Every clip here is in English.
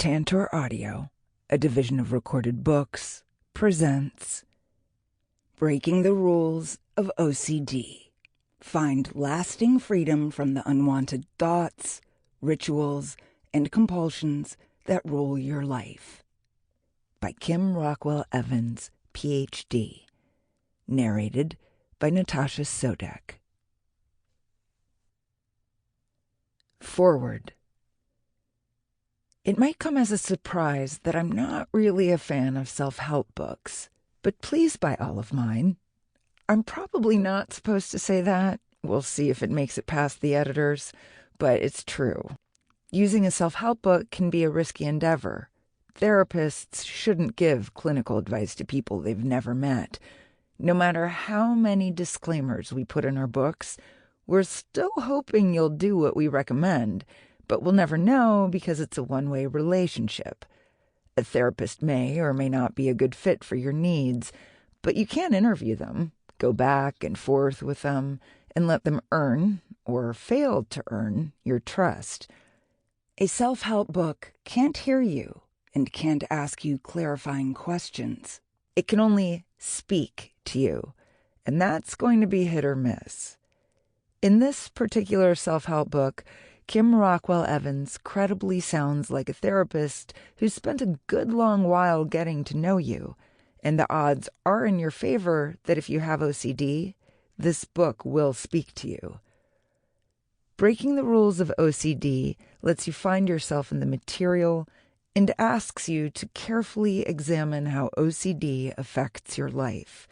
Tantor Audio, a division of Recorded Books, presents Breaking the Rules of OCD. Find lasting freedom from the unwanted thoughts, rituals, and compulsions that rule your life. By Rockwell-Evans Phd. Narrated by Natasha Soudek. Forward. It might come as a surprise that I'm not really a fan of self-help books, but please buy all of mine. I'm probably not supposed to say that. We'll see if it makes it past the editors, but it's true. Using a self-help book can be a risky endeavor. Therapists shouldn't give clinical advice to people they've never met. No matter how many disclaimers we put in our books, we're still hoping you'll do what we recommend, but we'll never know because it's a one-way relationship. A therapist may or may not be a good fit for your needs, but you can interview them, go back and forth with them, and let them earn, or fail to earn, your trust. A self-help book can't hear you and can't ask you clarifying questions. It can only speak to you, and that's going to be hit or miss. In this particular self-help book, Rockwell-Evans credibly sounds like a therapist who's spent a good long while getting to know you, and the odds are in your favor that if you have OCD, this book will speak to you. Breaking the rules of OCD lets you find yourself in the material and asks you to carefully examine how OCD affects your life.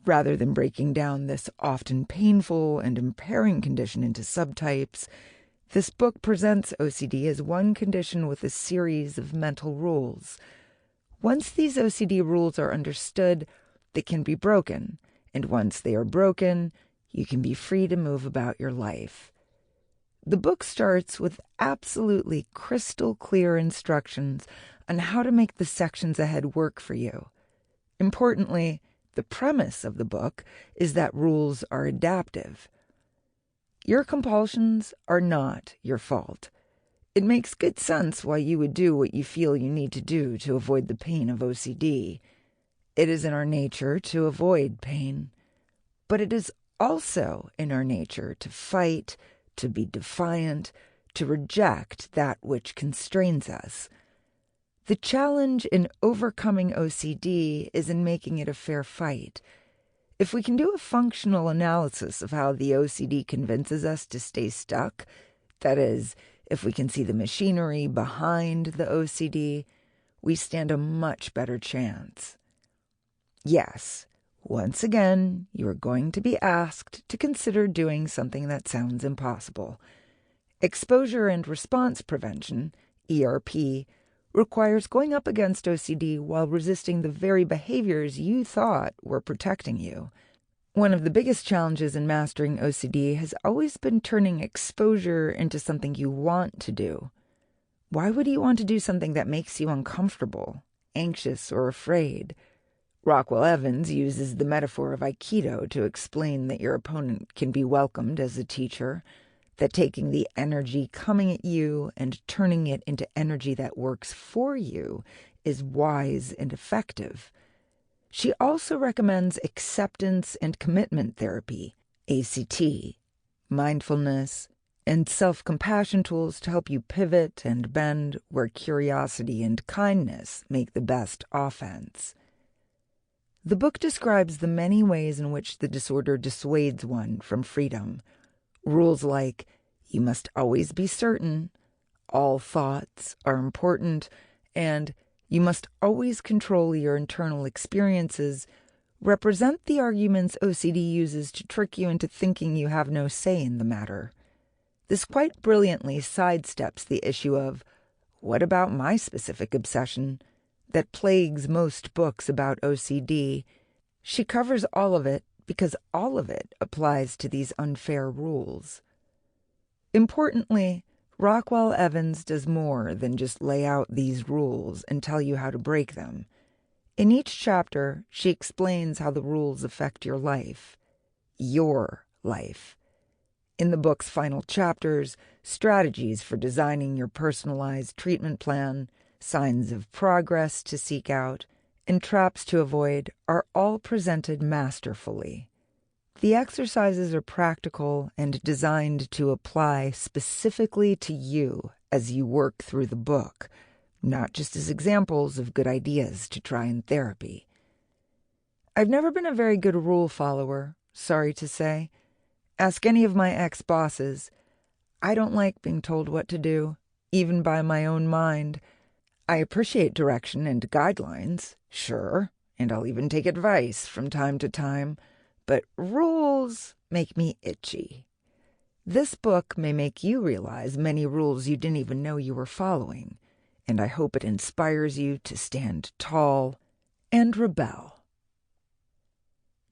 Rather than breaking down this often painful and impairing condition into subtypes, this book presents OCD as one condition with a series of mental rules. Once these OCD rules are understood, they can be broken, and once they are broken, you can be free to move about your life. The book starts with absolutely crystal clear instructions on how to make the sections ahead work for you. Importantly, the premise of the book is that rules are adaptive. Your compulsions are not your fault. It makes good sense why you would do what you feel you need to do to avoid the pain of OCD. It is in our nature to avoid pain, but it is also in our nature to fight, to be defiant, to reject that which constrains us. The challenge in overcoming OCD is in making it a fair fight. If we can do a functional analysis of how the OCD convinces us to stay stuck, that is, if we can see the machinery behind the OCD, we stand a much better chance. Yes, once again, you are going to be asked to consider doing something that sounds impossible. Exposure and response prevention, ERP, requires going up against OCD while resisting the very behaviors you thought were protecting you. One of the biggest challenges in mastering OCD has always been turning exposure into something you want to do. Why would you want to do something that makes you uncomfortable, anxious, or afraid? Rockwell-Evans uses the metaphor of Aikido to explain that your opponent can be welcomed as a teacher, that taking the energy coming at you and turning it into energy that works for you is wise and effective. She also recommends acceptance and commitment therapy, ACT, mindfulness, and self-compassion tools to help you pivot and bend where curiosity and kindness make the best offense. The book describes the many ways in which the disorder dissuades one from freedom. Rules like, you must always be certain, all thoughts are important, and you must always control your internal experiences represent the arguments OCD uses to trick you into thinking you have no say in the matter. This quite brilliantly sidesteps the issue of, what about my specific obsession, that plagues most books about OCD. She covers all of it because all of it applies to these unfair rules. Importantly, Rockwell-Evans does more than just lay out these rules and tell you how to break them. In each chapter, she explains how the rules affect your life. Your life. In the book's final chapters, strategies for designing your personalized treatment plan, signs of progress to seek out, and traps to avoid are all presented masterfully. The exercises are practical and designed to apply specifically to you as you work through the book, not just as examples of good ideas to try in therapy. I've never been a very good rule follower, sorry to say. Ask any of my ex-bosses. I don't like being told what to do, even by my own mind. I appreciate direction and guidelines, sure, and I'll even take advice from time to time, but rules make me itchy. This book may make you realize many rules you didn't even know you were following, and I hope it inspires you to stand tall and rebel.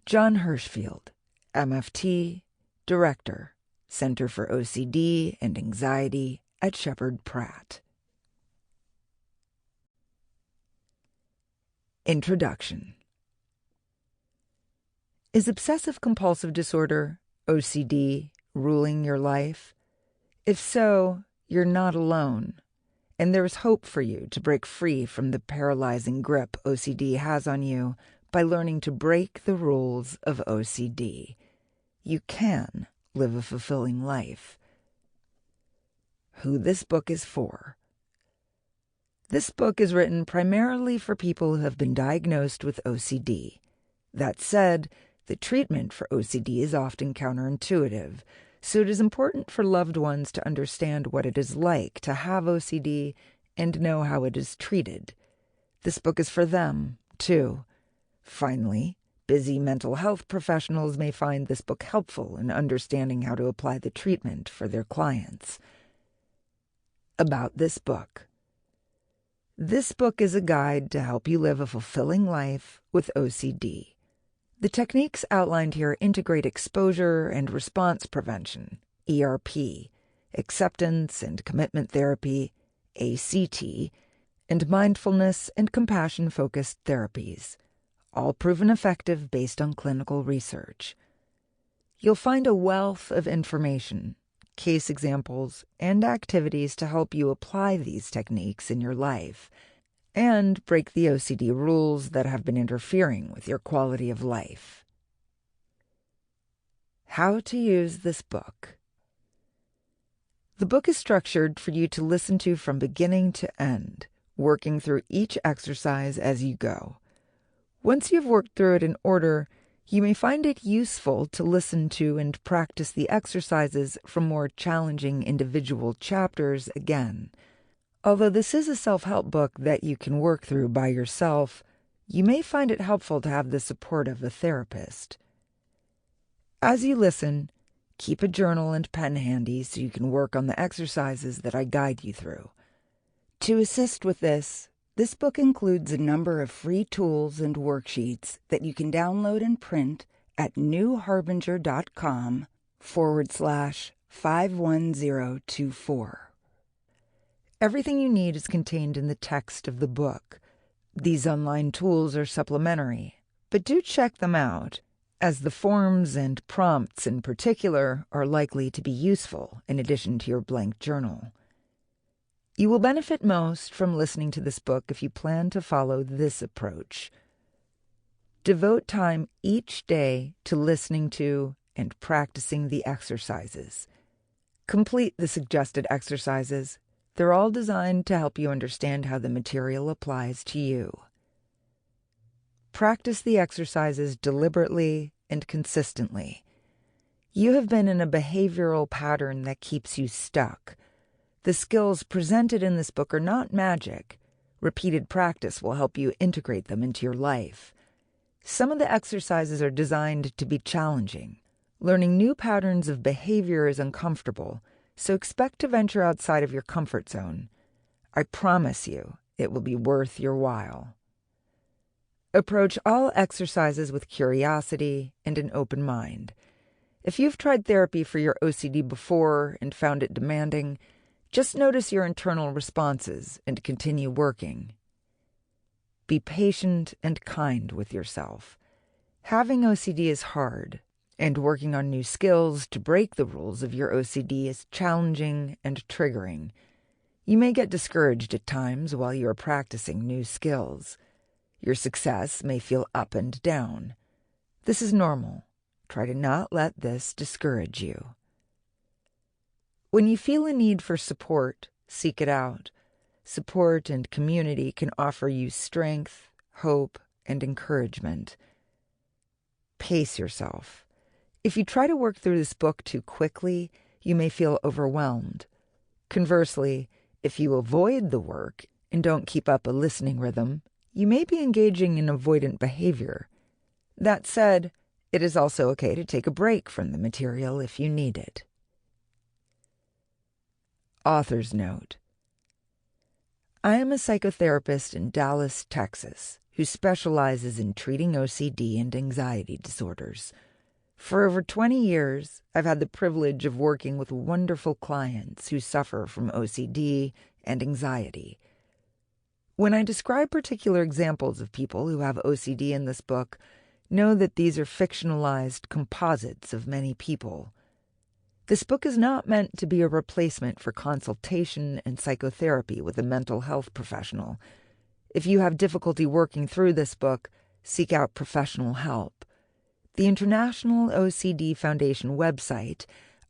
John Hirschfield, MFT, Director, Center for OCD and Anxiety at Shepherd Pratt. Introduction. Is obsessive-compulsive disorder, OCD, ruling your life? If so, you're not alone, and there is hope for you to break free from the paralyzing grip OCD has on you by learning to break the rules of OCD. You can live a fulfilling life. Who this book is for. This book is written primarily for people who have been diagnosed with OCD. That said, the treatment for OCD is often counterintuitive, so it is important for loved ones to understand what it is like to have OCD and know how it is treated. This book is for them, too. Finally, busy mental health professionals may find this book helpful in understanding how to apply the treatment for their clients. About this book. This book is a guide to help you live a fulfilling life with OCD. The techniques outlined here integrate exposure and response prevention, ERP, acceptance and commitment therapy, ACT, and mindfulness and compassion-focused therapies, all proven effective based on clinical research. You'll find a wealth of information, case examples, and activities to help you apply these techniques in your life and break the OCD rules that have been interfering with your quality of life. How to use this book. The book is structured for you to listen to from beginning to end, working through each exercise as you go. Once you've worked through it in order, you may find it useful to listen to and practice the exercises from more challenging individual chapters again. Although this is a self-help book that you can work through by yourself, you may find it helpful to have the support of a therapist. As you listen, keep a journal and pen handy so you can work on the exercises that I guide you through. To assist with this book includes a number of free tools and worksheets that you can download and print at newharbinger.com/51024. Everything you need is contained in the text of the book. These online tools are supplementary, but do check them out, as the forms and prompts in particular are likely to be useful in addition to your blank journal. You will benefit most from listening to this book if you plan to follow this approach. Devote time each day to listening to and practicing the exercises. Complete the suggested exercises. They're all designed to help you understand how the material applies to you. Practice the exercises deliberately and consistently. You have been in a behavioral pattern that keeps you stuck. The skills presented in this book are not magic. Repeated practice will help you integrate them into your life. Some of the exercises are designed to be challenging. Learning new patterns of behavior is uncomfortable, so expect to venture outside of your comfort zone. I promise you, it will be worth your while. Approach all exercises with curiosity and an open mind. If you've tried therapy for your OCD before and found it demanding, just notice your internal responses and continue working. Be patient and kind with yourself. Having OCD is hard, And working on new skills to break the rules of your OCD is challenging and triggering. You may get discouraged at times while you are practicing new skills. Your success may feel up and down. This is normal. Try to not let this discourage you. When you feel a need for support, seek it out. Support and community can offer you strength, hope, and encouragement. Pace yourself. If you try to work through this book too quickly, you may feel overwhelmed. Conversely, if you avoid the work and don't keep up a listening rhythm, you may be engaging in avoidant behavior. That said, it is also okay to take a break from the material if you need it. Author's note. I am a psychotherapist in Dallas, Texas, who specializes in treating OCD and anxiety disorders. For over 20 years, I've had the privilege of working with wonderful clients who suffer from OCD and anxiety. When I describe particular examples of people who have OCD in this book, know that these are fictionalized composites of many people. This book is not meant to be a replacement for consultation and psychotherapy with a mental health professional. If you have difficulty working through this book, seek out professional help. The International OCD Foundation website,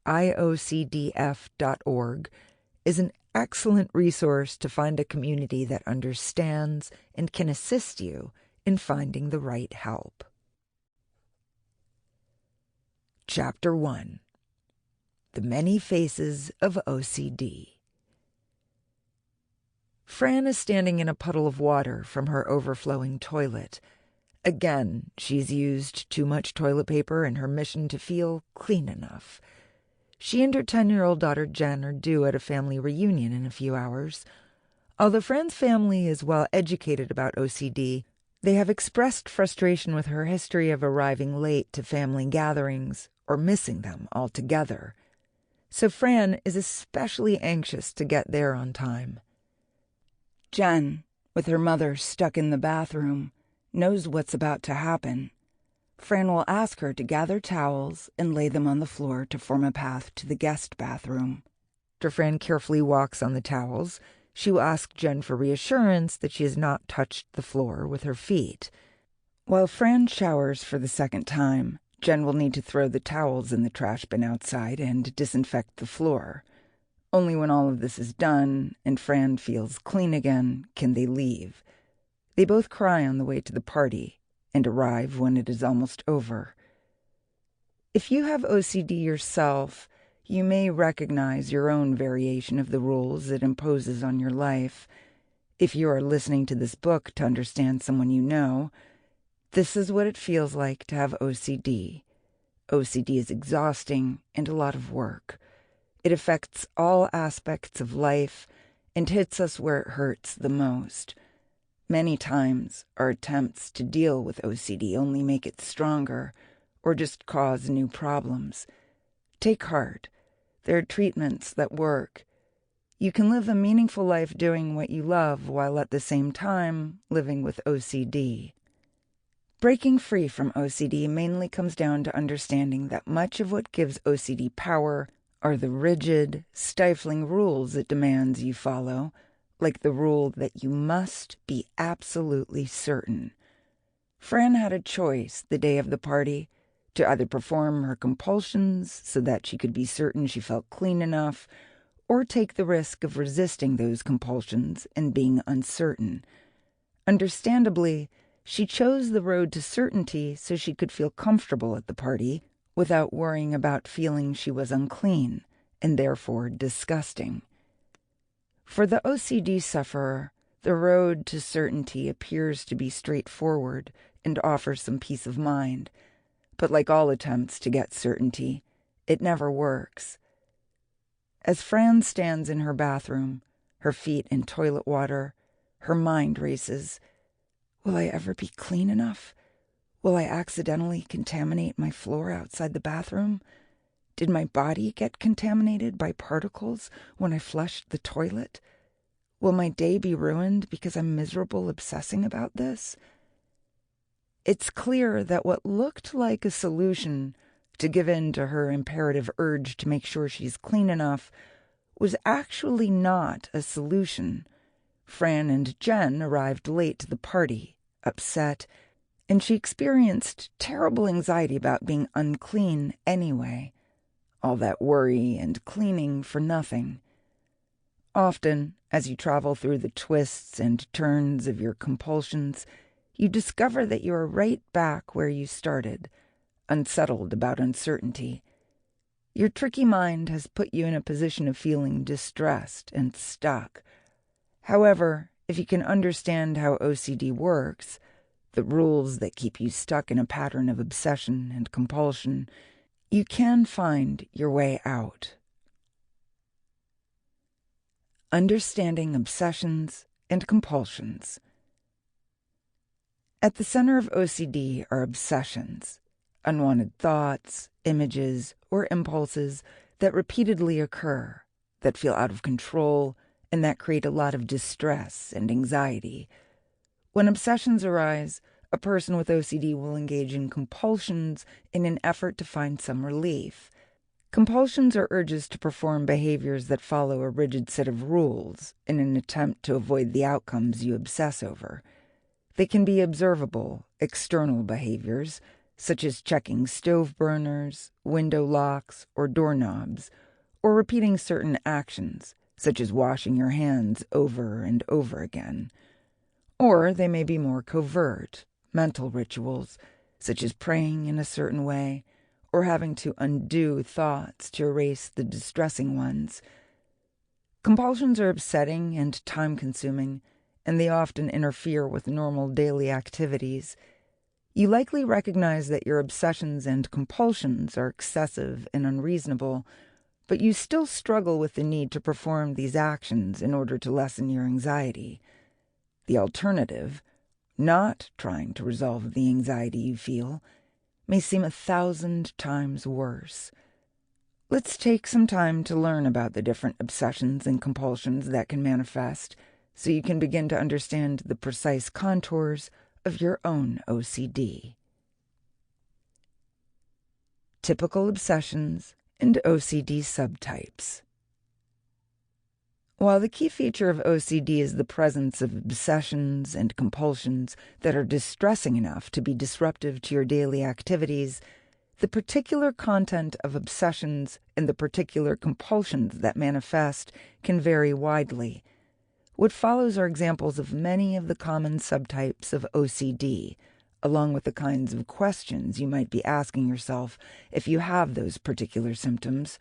iocdf.org, is an excellent resource to find a community that understands and can assist you in finding the right help. Chapter 1. The Many Faces of OCD. Fran is standing in a puddle of water from her overflowing toilet. Again, she's used too much toilet paper in her mission to feel clean enough. She and her 10-year-old daughter Jen are due at a family reunion in a few hours. Although Fran's family is well educated about OCD, they have expressed frustration with her history of arriving late to family gatherings or missing them altogether. So Fran is especially anxious to get there on time. Jen, with her mother stuck in the bathroom, knows what's about to happen. Fran will ask her to gather towels and lay them on the floor to form a path to the guest bathroom. After Fran carefully walks on the towels, she will ask Jen for reassurance that she has not touched the floor with her feet. While Fran showers for the second time, Jen will need to throw the towels in the trash bin outside and disinfect the floor. Only when all of this is done and Fran feels clean again can they leave. They both cry on the way to the party and arrive when it is almost over. If you have OCD yourself, you may recognize your own variation of the rules it imposes on your life. If you are listening to this book to understand someone you know, this is what it feels like to have OCD. OCD is exhausting and a lot of work. It affects all aspects of life and hits us where it hurts the most. Many times, our attempts to deal with OCD only make it stronger or just cause new problems. Take heart. There are treatments that work. You can live a meaningful life doing what you love while at the same time living with OCD. Breaking free from OCD mainly comes down to understanding that much of what gives OCD power are the rigid, stifling rules it demands you follow, like the rule that you must be absolutely certain. Fran had a choice the day of the party to either perform her compulsions so that she could be certain she felt clean enough, or take the risk of resisting those compulsions and being uncertain. Understandably, she chose the road to certainty so she could feel comfortable at the party without worrying about feeling she was unclean and therefore disgusting. For the OCD sufferer, the road to certainty appears to be straightforward and offers some peace of mind. But like all attempts to get certainty, it never works. As Fran stands in her bathroom, her feet in toilet water, her mind races. Will I ever be clean enough? Will I accidentally contaminate my floor outside the bathroom? Did my body get contaminated by particles when I flushed the toilet? Will my day be ruined because I'm miserable obsessing about this? It's clear that what looked like a solution to give in to her imperative urge to make sure she's clean enough, was actually not a solution. Fran and Jen arrived late to the party, upset, and she experienced terrible anxiety about being unclean anyway. All that worry and cleaning for nothing. Often, as you travel through the twists and turns of your compulsions, you discover that you are right back where you started, unsettled about uncertainty. Your tricky mind has put you in a position of feeling distressed and stuck. However, if you can understand how OCD works, the rules that keep you stuck in a pattern of obsession and compulsion, you can find your way out. Understanding obsessions and compulsions. At the center of OCD are obsessions, unwanted thoughts, images, or impulses that repeatedly occur, that feel out of control, and that create a lot of distress and anxiety. When obsessions arise, a person with OCD will engage in compulsions in an effort to find some relief. Compulsions are urges to perform behaviors that follow a rigid set of rules in an attempt to avoid the outcomes you obsess over. They can be observable, external behaviors, such as checking stove burners, window locks, or doorknobs, or repeating certain actions, such as washing your hands over and over again. Or they may be more covert, mental rituals, such as praying in a certain way, or having to undo thoughts to erase the distressing ones. Compulsions are upsetting and time-consuming, and they often interfere with normal daily activities. You likely recognize that your obsessions and compulsions are excessive and unreasonable, but you still struggle with the need to perform these actions in order to lessen your anxiety. The alternative, not trying to resolve the anxiety you feel, may seem 1,000 times worse. Let's take some time to learn about the different obsessions and compulsions that can manifest, so you can begin to understand the precise contours of your own OCD. Typical obsessions and OCD subtypes. While the key feature of OCD is the presence of obsessions and compulsions that are distressing enough to be disruptive to your daily activities, the particular content of obsessions and the particular compulsions that manifest can vary widely. What follows are examples of many of the common subtypes of OCD, along with the kinds of questions you might be asking yourself if you have those particular symptoms.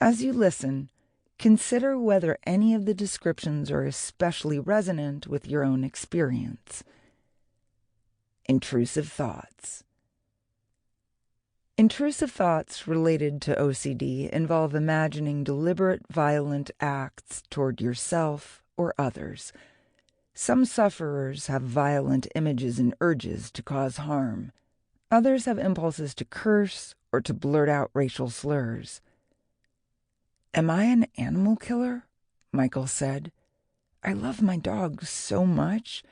As you listen, consider whether any of the descriptions are especially resonant with your own experience. Intrusive thoughts. Intrusive thoughts related to OCD involve imagining deliberate, violent acts toward yourself or others. Some sufferers have violent images and urges to cause harm. Others have impulses to curse or to blurt out racial slurs. "Am I an animal killer?" Michael said. "I love my dog so much.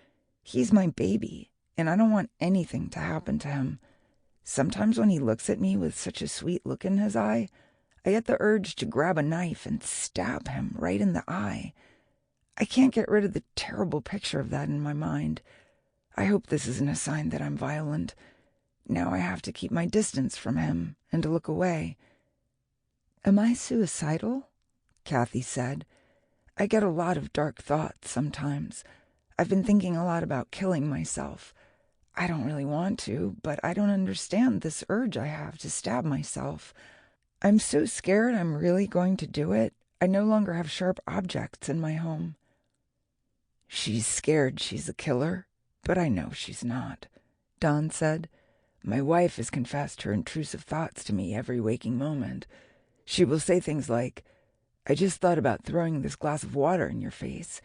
He's my baby, and I don't want anything to happen to him. Sometimes when he looks at me with such a sweet look in his eye, I get the urge to grab a knife and stab him right in the eye. I can't get rid of the terrible picture of that in my mind. I hope this isn't a sign that I'm violent. Now I have to keep my distance from him and to look away." "Am I suicidal?" Kathy said. "I get a lot of dark thoughts sometimes. I've been thinking a lot about killing myself. I don't really want to, but I don't understand this urge I have to stab myself. I'm so scared I'm really going to do it. I no longer have sharp objects in my home." "She's scared she's a killer, but I know she's not," Don said. "My wife has confessed her intrusive thoughts to me every waking moment. She will say things like, 'I just thought about throwing this glass of water in your face.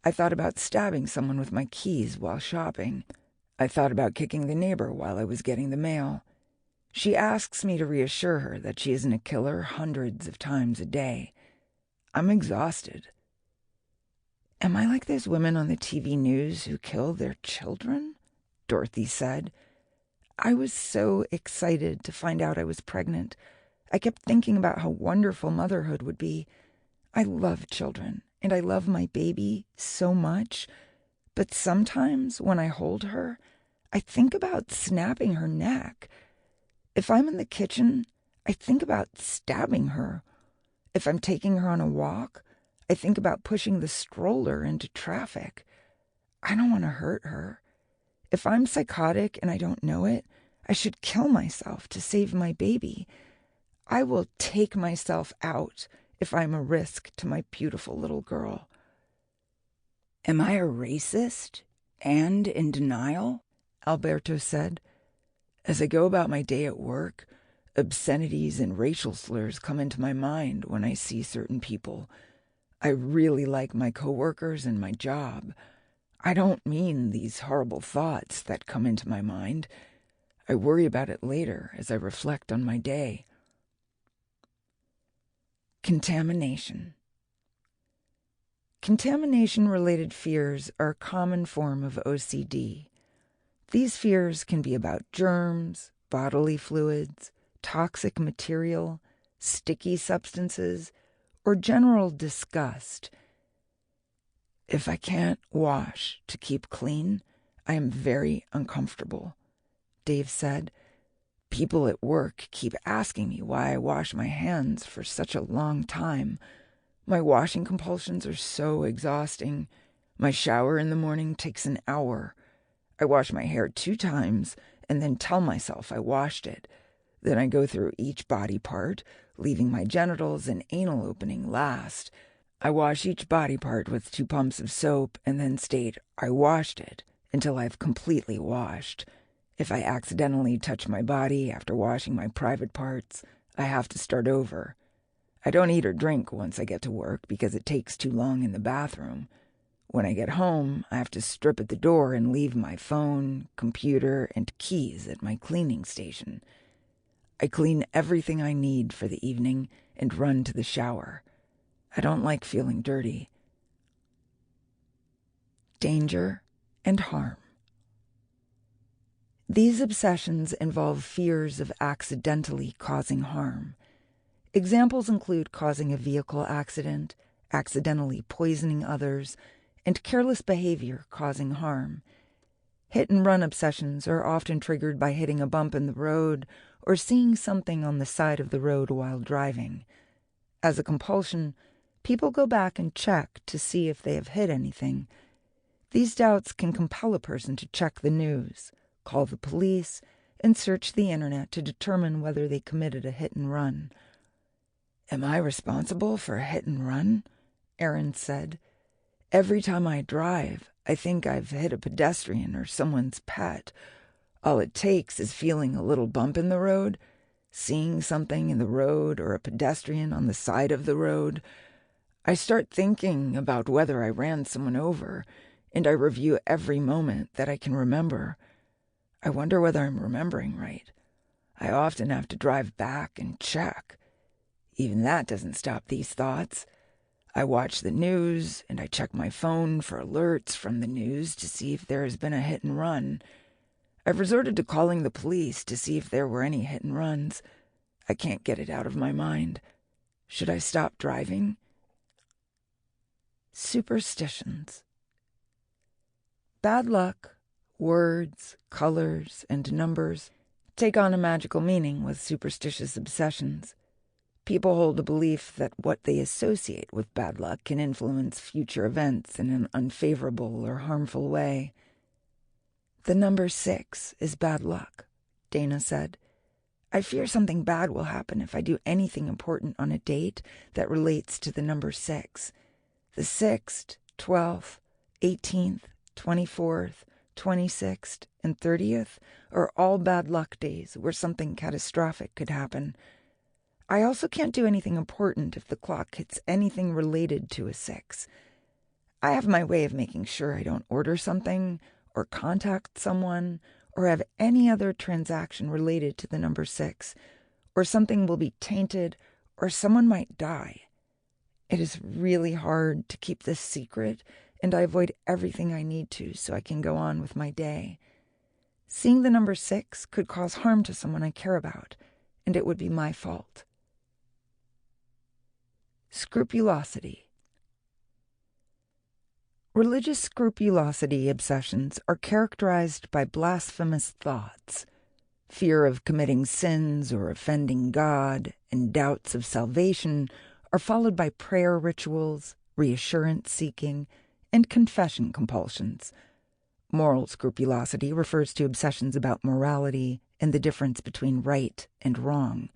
I thought about stabbing someone with my keys while shopping. I thought about kicking the neighbor while I was getting the mail.' She asks me to reassure her that she isn't a killer hundreds of times a day. I'm exhausted." "Am I like those women on the TV news who kill their children?" Dorothy said. I was so excited to find out I was pregnant. I kept thinking about how wonderful motherhood would be. I love children, and I love my baby so much. But sometimes when I hold her, I think about snapping her neck. If I'm in the kitchen, I think about stabbing her. If I'm taking her on a walk, I think about pushing the stroller into traffic. I don't want to hurt her. If I'm psychotic and I don't know it, I should kill myself to save my baby. I will take myself out if I'm a risk to my beautiful little girl. Am I a racist and in denial? Alberto said. As I go about my day at work, obscenities and racial slurs come into my mind when I see certain people. I really like my coworkers and my job. I don't mean these horrible thoughts that come into my mind. I worry about it later as I reflect on my day. Contamination. Contamination-related fears are a common form of OCD. These fears can be about germs, bodily fluids, toxic material, sticky substances, or general disgust. If I can't wash to keep clean, I am very uncomfortable, Dave said. People at work keep asking me why I wash my hands for such a long time. My washing compulsions are so exhausting. My shower in the morning takes an hour. I wash my hair 2 times and then tell myself I washed it. Then I go through each body part, leaving my genitals and anal opening last. I wash each body part with 2 pumps of soap and then state I washed it until I've completely washed. If I accidentally touch my body after washing my private parts, I have to start over. I don't eat or drink once I get to work because it takes too long in the bathroom. When I get home, I have to strip at the door and leave my phone, computer, and keys at my cleaning station. I clean everything I need for the evening and run to the shower. I don't like feeling dirty. Danger and harm. These obsessions involve fears of accidentally causing harm. Examples include causing a vehicle accident, accidentally poisoning others, and careless behavior causing harm. Hit-and-run obsessions are often triggered by hitting a bump in the road or seeing something on the side of the road while driving. As a compulsion, people go back and check to see if they have hit anything. These doubts can compel a person to check the news, call the police, and search the internet to determine whether they committed a hit-and-run. Am I responsible for a hit-and-run? Aaron said. Every time I drive, I think I've hit a pedestrian or someone's pet. All it takes is feeling a little bump in the road, seeing something in the road or a pedestrian on the side of the road. I start thinking about whether I ran someone over, and I review every moment that I can remember. I wonder whether I'm remembering right. I often have to drive back and check. Even that doesn't stop these thoughts. I watch the news, and I check my phone for alerts from the news to see if there has been a hit and run. I've resorted to calling the police to see if there were any hit and runs. I can't get it out of my mind. Should I stop driving? Superstitions. Bad luck, words, colors, and numbers take on a magical meaning with superstitious obsessions. People hold the belief that what they associate with bad luck can influence future events in an unfavorable or harmful way. The number 6 is bad luck, Dana said. I fear something bad will happen if I do anything important on a date that relates to the number 6. The 6th, 12th, 18th, 24th, 26th, and 30th are all bad luck days where something catastrophic could happen. I also can't do anything important if the clock hits anything related to a 6. I have my way of making sure I don't order something or contact someone or have any other transaction related to the number 6, or something will be tainted or someone might die. It is really hard to keep this secret, and I avoid everything I need to so I can go on with my day. Seeing the number 6 could cause harm to someone I care about, and it would be my fault. Scrupulosity. Religious scrupulosity obsessions are characterized by blasphemous thoughts, fear of committing sins or offending God, and doubts of salvation are followed by prayer rituals, reassurance seeking, and confession compulsions. Moral scrupulosity refers to obsessions about morality and the difference between right and wrong.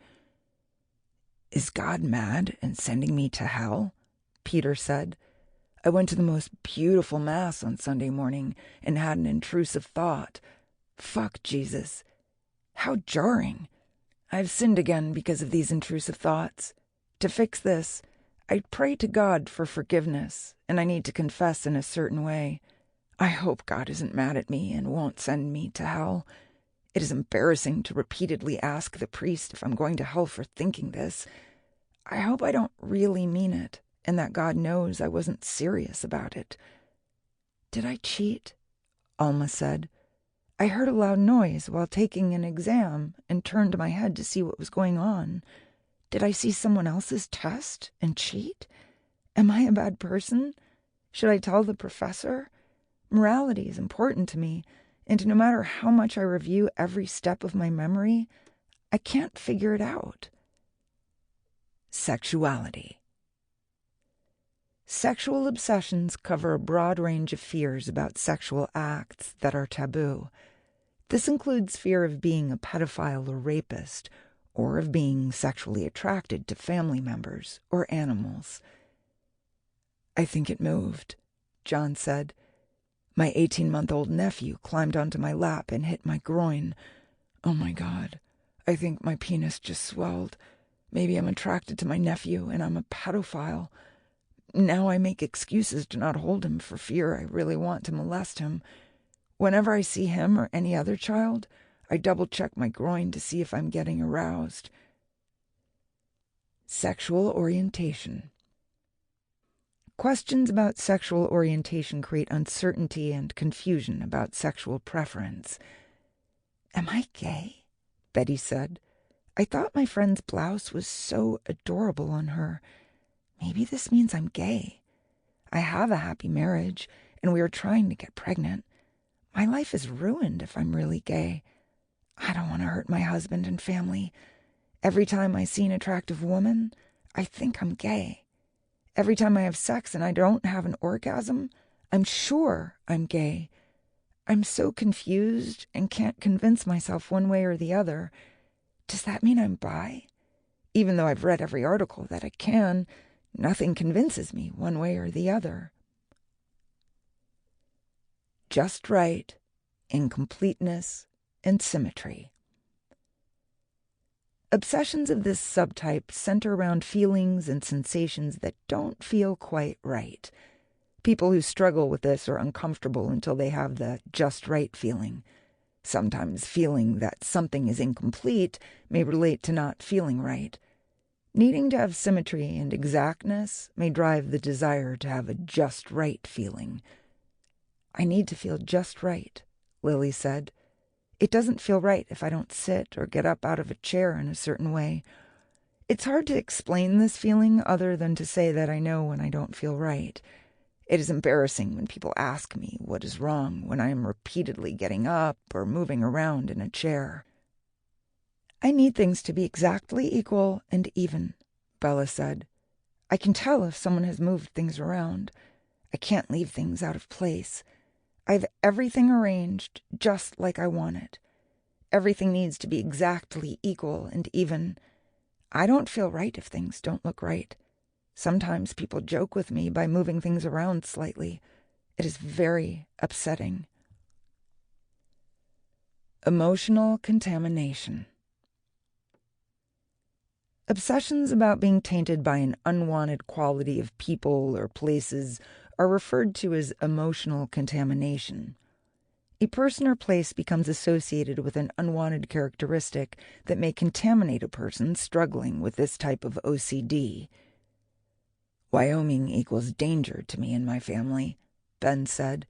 "Is God mad and sending me to hell?" Peter said. "I went to the most beautiful Mass on Sunday morning and had an intrusive thought. Fuck Jesus. How jarring. I've sinned again because of these intrusive thoughts. To fix this, I pray to God for forgiveness, and I need to confess in a certain way. I hope God isn't mad at me and won't send me to hell. It is embarrassing to repeatedly ask the priest if I'm going to hell for thinking this. I hope I don't really mean it, and that God knows I wasn't serious about it." "Did I cheat?" Alma said. "I heard a loud noise while taking an exam and turned my head to see what was going on. Did I see someone else's test and cheat? Am I a bad person? Should I tell the professor? Morality is important to me, and no matter how much I review every step of my memory, I can't figure it out." Sexuality. Sexual obsessions cover a broad range of fears about sexual acts that are taboo. This includes fear of being a pedophile or rapist, or of being sexually attracted to family members or animals. "I think it moved," John said. "My 18-month-old nephew climbed onto my lap and hit my groin. Oh my God, I think my penis just swelled. Maybe I'm attracted to my nephew and I'm a pedophile. Now I make excuses to not hold him for fear I really want to molest him. Whenever I see him or any other child, I double-check my groin to see if I'm getting aroused." Sexual orientation. Questions about sexual orientation create uncertainty and confusion about sexual preference. "Am I gay?" Betty said. "I thought my friend's blouse was so adorable on her. Maybe this means I'm gay. I have a happy marriage, and we are trying to get pregnant. My life is ruined if I'm really gay. I don't want to hurt my husband and family. Every time I see an attractive woman, I think I'm gay. Every time I have sex and I don't have an orgasm, I'm sure I'm gay. I'm so confused and can't convince myself one way or the other. Does that mean I'm bi? Even though I've read every article that I can, nothing convinces me one way or the other." Just right, incompleteness, and symmetry. Obsessions of this subtype center around feelings and sensations that don't feel quite right. People who struggle with this are uncomfortable until they have the just right feeling. Sometimes feeling that something is incomplete may relate to not feeling right. Needing to have symmetry and exactness may drive the desire to have a just right feeling. "I need to feel just right," Lily said. "It doesn't feel right if I don't sit or get up out of a chair in a certain way. It's hard to explain this feeling other than to say that I know when I don't feel right. It is embarrassing when people ask me what is wrong when I am repeatedly getting up or moving around in a chair." "I need things to be exactly equal and even," Bella said. "I can tell if someone has moved things around. I can't leave things out of place. I have everything arranged just like I want it. Everything needs to be exactly equal and even. I don't feel right if things don't look right. Sometimes people joke with me by moving things around slightly. It is very upsetting." Emotional contamination. Obsessions about being tainted by an unwanted quality of people or places are referred to as emotional contamination. A person or place becomes associated with an unwanted characteristic that may contaminate a person struggling with this type of OCD. "Wyoming equals danger to me and my family," Ben said.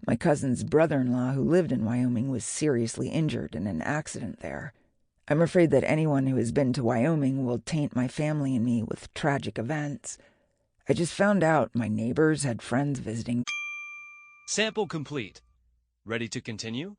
My cousin's brother-in-law who lived in Wyoming was seriously injured in an accident there. I'm afraid that anyone who has been to Wyoming will taint my family and me with tragic events. I just found out my neighbors had friends visiting. Sample complete. Ready to continue?